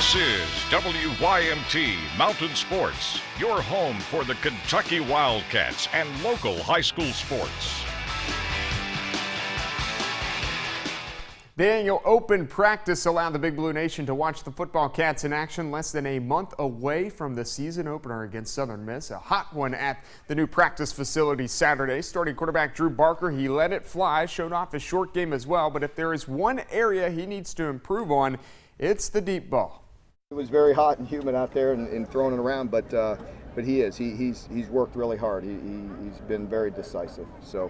This is WYMT Mountain Sports, your home for the Kentucky Wildcats and local high school sports. The annual open practice allowed the Big Blue Nation to watch the football Cats in action less than a month away from the season opener against Southern Miss. A hot one at the new practice facility Saturday. Starting quarterback Drew Barker, he let it fly, showed off his short game as well, but if there is one area he needs to improve on, it's the deep ball. It was very hot and humid out there and throwing it around, but he's worked really hard. He's been very decisive. So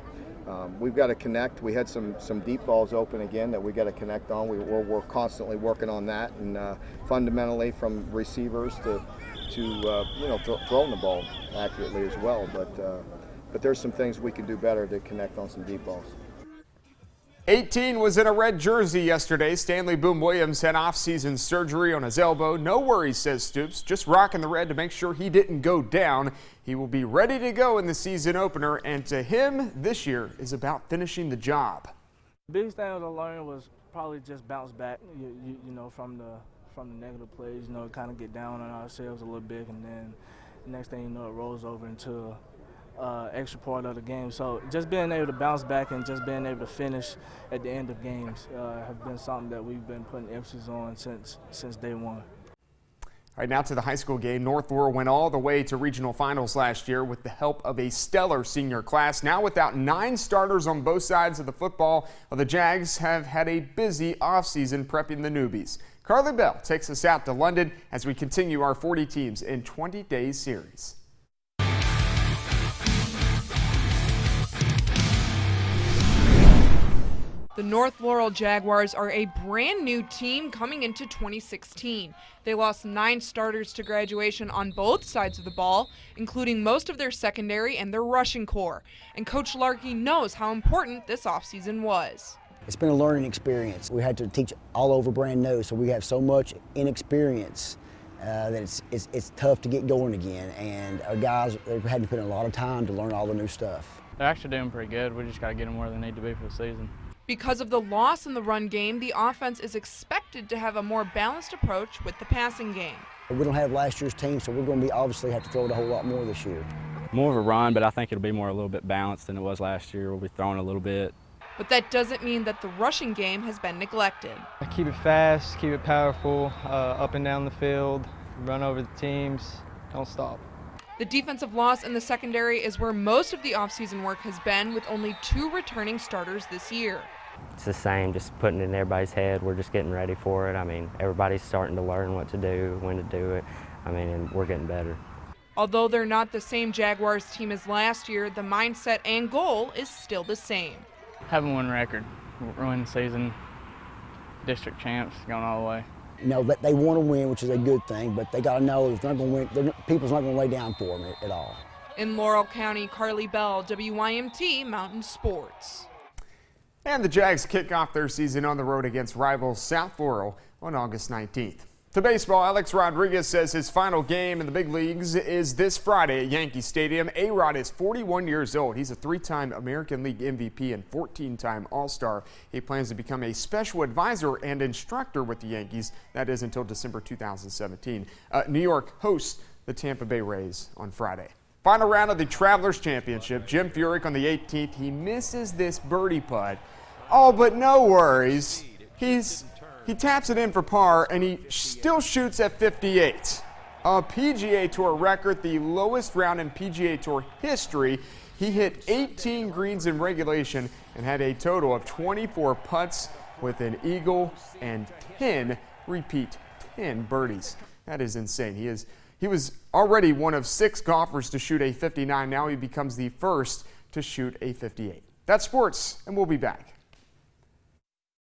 we've got to connect. We had some deep balls open again that we got to connect on. We're constantly working on that, and fundamentally from receivers to throwing the ball accurately as well. But there's some things we can do better to connect on some deep balls. 18 was in a red jersey yesterday. Stanley Boom Williams had off-season surgery on his elbow. No worries, says Stoops. Just rocking the red to make sure he didn't go down. He will be ready to go in the season opener, and to him, this year is about finishing the job. The biggest thing I learned was probably just bounce back, from the negative plays. Kind of get down on ourselves a little bit, and then the next thing you know, it rolls over into extra part of the game. So just being able to bounce back and just being able to finish at the end of games have been something that we've been putting emphasis on since day one. All right, now to the high school game. North Laurel went all the way to regional finals last year with the help of a stellar senior class. Now without 9 starters on both sides of the football, the Jags have had a busy offseason prepping the newbies. Carly Bell takes us out to London as we continue our 40 teams in 20 days series. The North Laurel Jaguars are a brand new team coming into 2016. They lost 9 starters to graduation on both sides of the ball, including most of their secondary and their rushing core. And Coach Larkey knows how important this offseason was. It's been a learning experience. We had to teach all over brand new, so we have so much inexperience that it's tough to get going again. And our guys, they've had to put in a lot of time to learn all the new stuff. They're actually doing pretty good. We just got to get them where they need to be for the season. Because of the loss in the run game, the offense is expected to have a more balanced approach with the passing game. We don't have last year's team, so we're going to obviously have to throw it a whole lot more this year. More of a run, but I think it'll be a little bit balanced than it was last year. We'll be throwing a little bit. But that doesn't mean that the rushing game has been neglected. Keep it fast, keep it powerful, up and down the field, run over the teams, don't stop. The defensive loss in the secondary is where most of the offseason work has been, with only 2 returning starters this year. It's the same, just putting it in everybody's head. We're just getting ready for it. I mean, everybody's starting to learn what to do, when to do it. I mean, and we're getting better. Although they're not the same Jaguars team as last year, the mindset and goal is still the same. Having one record, win season, district champs, going all the way. They want to win, which is a good thing, but they got to know if they're not going to win, people's not going to lay down for them at all. In Laurel County, Carly Bell, WYMT Mountain Sports. And the Jags kick off their season on the road against rivals South Laurel on August 19th. To baseball, Alex Rodriguez says his final game in the big leagues is this Friday at Yankee Stadium. A-Rod is 41 years old. He's a 3-time American League MVP and 14-time All-Star. He plans to become a special advisor and instructor with the Yankees. That is until December 2017. New York hosts the Tampa Bay Rays on Friday. Final round of the Travelers Championship. Jim Furyk on the 18th. He misses this birdie putt. Oh, but no worries. He taps it in for par, and he still shoots at 58. A PGA Tour record, the lowest round in PGA Tour history. He hit 18 greens in regulation and had a total of 24 putts with an eagle and 10 birdies. That is insane. He was already one of 6 golfers to shoot a 59. Now he becomes the first to shoot a 58. That's sports, and we'll be back.